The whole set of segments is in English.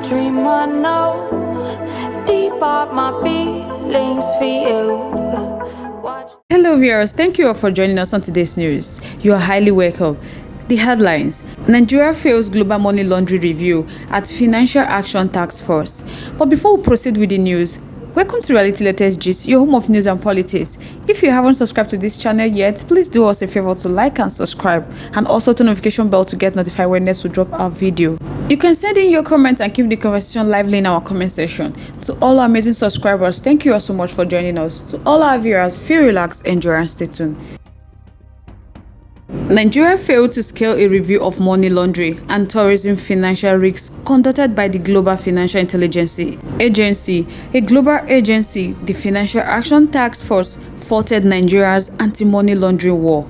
dream I know deep up my feelings for you. Hello viewers, thank you all for joining us on today's news. You are highly welcome. The headlines: Nigeria fails global money laundering review at Financial Action Task Force. But before we proceed with the news, welcome to Reality Latest Gist, your home of news and politics. If you haven't subscribed to this channel yet, please do us a favor to like and subscribe, and also turn the notification bell to get notified when next we drop our video. You can send in your comments and keep the conversation lively in our comment section. To all our amazing subscribers, thank you all so much for joining us. To all our viewers, feel relaxed, enjoy and stay tuned. Nigeria failed to scale a review of money laundering and terrorism financial risks conducted by the Global Financial Intelligence Agency. A global agency, the Financial Action Task Force, faulted Nigeria's anti-money laundering war.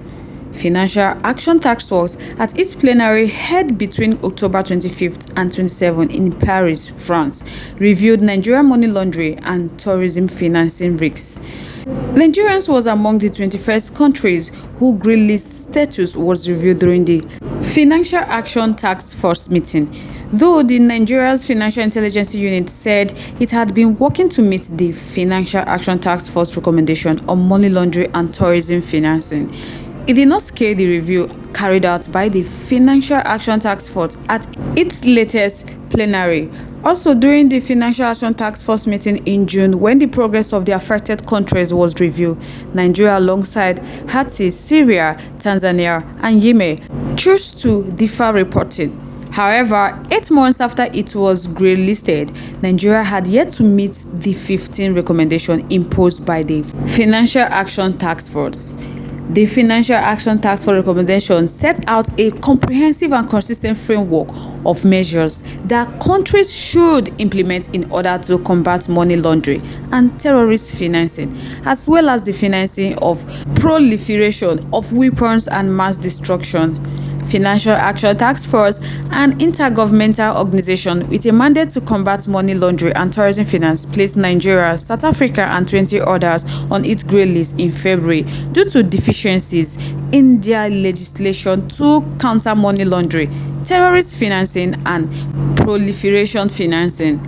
Financial Action Task Force, at its plenary held between October 25th and 27th in Paris, France, reviewed Nigeria money laundering and terrorism financing risks. Nigeria was among the 21st countries whose grey list status was reviewed during the Financial Action Task Force meeting, though the Nigeria's Financial Intelligence Unit said it had been working to meet the Financial Action Task Force recommendation on money laundering and terrorism financing. It did not scale the review carried out by the Financial Action Task Force at its latest plenary. Also, during the Financial Action Task Force meeting in June, when the progress of the affected countries was reviewed, Nigeria, alongside Haiti, Syria, Tanzania, and Yemen, chose to defer reporting. However, 8 months after it was grey-listed, Nigeria had yet to meet the 15 recommendations imposed by the Financial Action Task Force. The Financial Action Task Force recommendation set out a comprehensive and consistent framework of measures that countries should implement in order to combat money laundering and terrorist financing, as well as the financing of proliferation of weapons and mass destruction. Financial Action Task Force, an intergovernmental organization with a mandate to combat money laundering and terrorism finance, placed Nigeria, South Africa, and 20 others on its grey list in February due to deficiencies in their legislation to counter money laundering, terrorist financing, and proliferation financing.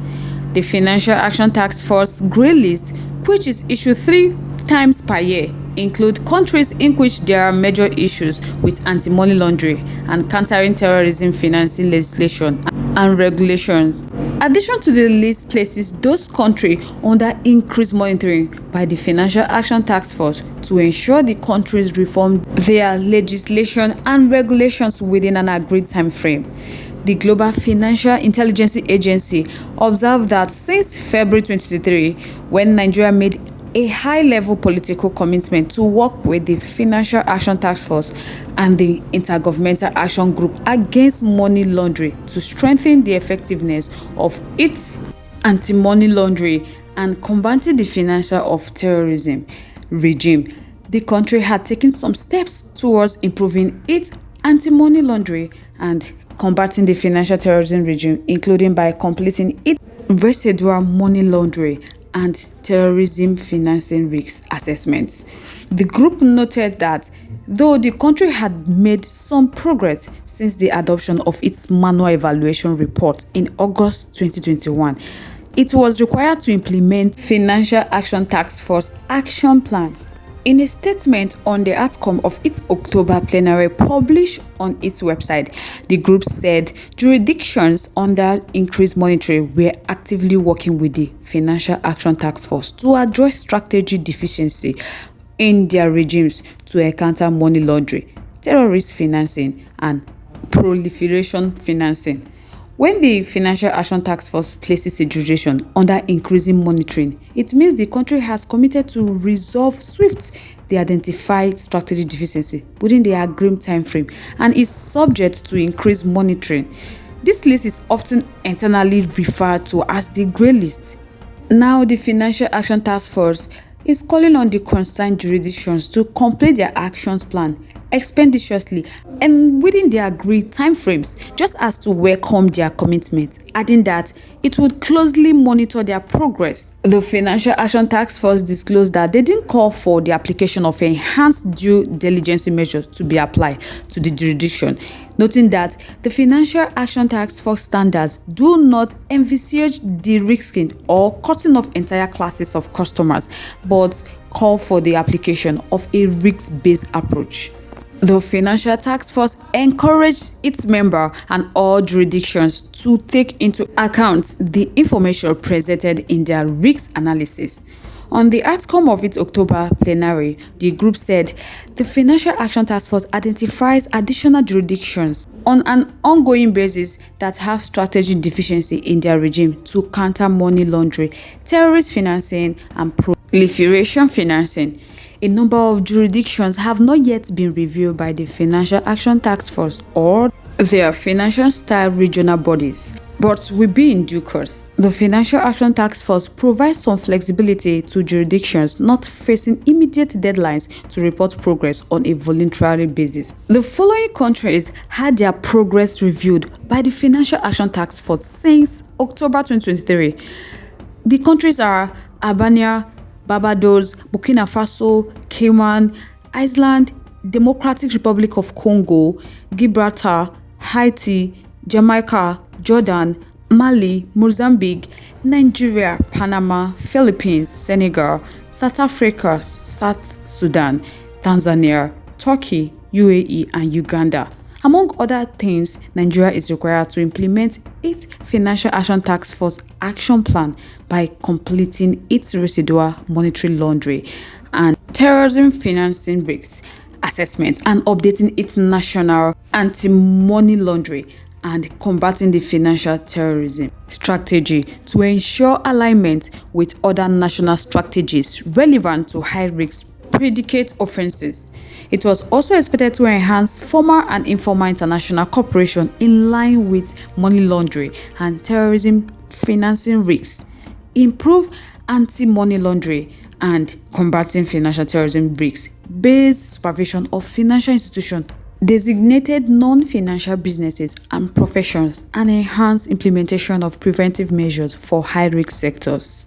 The Financial Action Task Force grey list, which is issued 3 times per year, include countries in which there are major issues with anti-money laundering and countering terrorism financing legislation and regulation. Addition to the list places those countries under increased monitoring by the Financial Action Task Force to ensure the countries reform their legislation and regulations within an agreed time frame. The Global Financial Intelligence Agency observed that since February 2023, when Nigeria made a high-level political commitment to work with the Financial Action Task Force and the Intergovernmental Action Group against money laundering to strengthen the effectiveness of its anti-money laundering and combating the financing of terrorism regime, the country had taken some steps towards improving its anti-money laundering and combating the financial terrorism regime, including by completing its residual money laundering and terrorism financing risk assessments. The group noted that though the country had made some progress since the adoption of its manual evaluation report in August 2021, it was required to implement Financial Action Task Force action plan. In a statement on the outcome of its October plenary published on its website, the group said jurisdictions under increased monitoring were actively working with the Financial Action Task Force to address strategy deficiency in their regimes to counter money laundering, terrorist financing, and proliferation financing. When the Financial Action Task Force places a jurisdiction under increasing monitoring, it means the country has committed to resolve swift the identified strategy deficiency within the agreed time frame and is subject to increased monitoring. This list is often internally referred to as the grey list. Now, the Financial Action Task Force is calling on the concerned jurisdictions to complete their actions plan expeditiously and within the agreed timeframes, just as to welcome their commitment, adding that it would closely monitor their progress. The Financial Action Task Force disclosed that they didn't call for the application of enhanced due diligence measures to be applied to the jurisdiction, noting that the Financial Action Task Force standards do not envisage de-risking or cutting off entire classes of customers, but call for the application of a risk-based approach. The Financial Task Force encouraged its members and all jurisdictions to take into account the information presented in their risk analysis. On the outcome of its October plenary, the group said the Financial Action Task Force identifies additional jurisdictions on an ongoing basis that have strategic deficiency in their regime to counter money laundering, terrorist financing, and proliferation financing. A number of jurisdictions have not yet been reviewed by the Financial Action Task Force or their financial-style regional bodies, but will be in due course. The Financial Action Task Force provides some flexibility to jurisdictions not facing immediate deadlines to report progress on a voluntary basis. The following countries had their progress reviewed by the Financial Action Task Force since October 2023. The countries are Albania, Barbados, Burkina Faso, Cayman, Iceland, Democratic Republic of Congo, Gibraltar, Haiti, Jamaica, Jordan, Mali, Mozambique, Nigeria, Panama, Philippines, Senegal, South Africa, South Sudan, Tanzania, Turkey, UAE, and Uganda. Among other things, Nigeria is required to implement its Financial Action Task Force action plan by completing its residual monetary laundering and terrorism financing risks assessment and updating its national anti-money laundering and combating the financial terrorism strategy to ensure alignment with other national strategies relevant to high-risk predicate offenses. It was also expected to enhance formal and informal international cooperation in line with money laundering and terrorism financing risks, improve anti-money laundering and combating financial terrorism risks, based supervision of financial institutions, designated non-financial businesses and professions, and enhance implementation of preventive measures for high-risk sectors.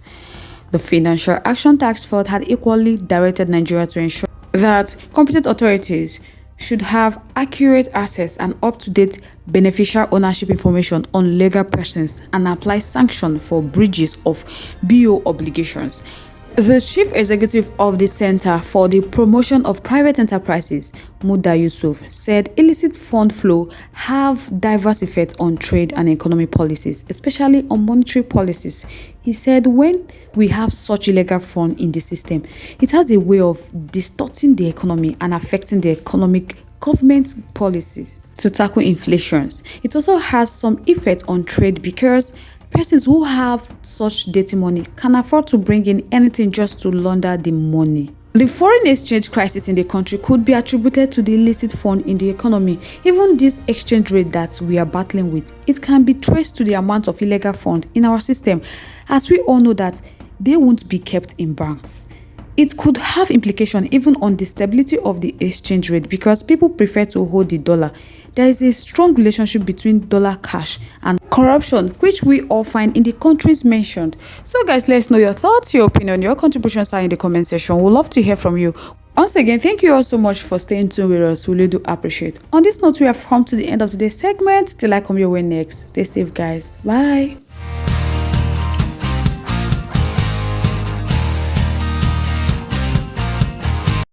The Financial Action Task Force had equally directed Nigeria to ensure that competent authorities should have accurate access and up-to-date beneficial ownership information on legal persons and apply sanctions for breaches of BO obligations. The chief executive of the Center for the Promotion of Private Enterprises, Muda Yusuf, said illicit fund flow have diverse effects on trade and economic policies, especially on monetary policies. He said when we have such illegal funds in the system, it has a way of distorting the economy and affecting the economic government policies to tackle inflation. It also has some effect on trade because persons who have such dirty money can afford to bring in anything just to launder the money. The foreign exchange crisis in the country could be attributed to the illicit fund in the economy. Even this exchange rate that we are battling with, it can be traced to the amount of illegal fund in our system, as we all know that they won't be kept in banks. It could have implications even on the stability of the exchange rate because people prefer to hold the dollar. There is a strong relationship between dollar cash and corruption, which we all find in the countries mentioned. So guys, let's know your thoughts, your opinion, your contributions are in the comment section. We'd love to hear from you. Once again, thank you all so much for staying tuned with us. We really do appreciate. On this note, we have come to the end of today's segment. Till I come your way next. Stay safe, guys. Bye.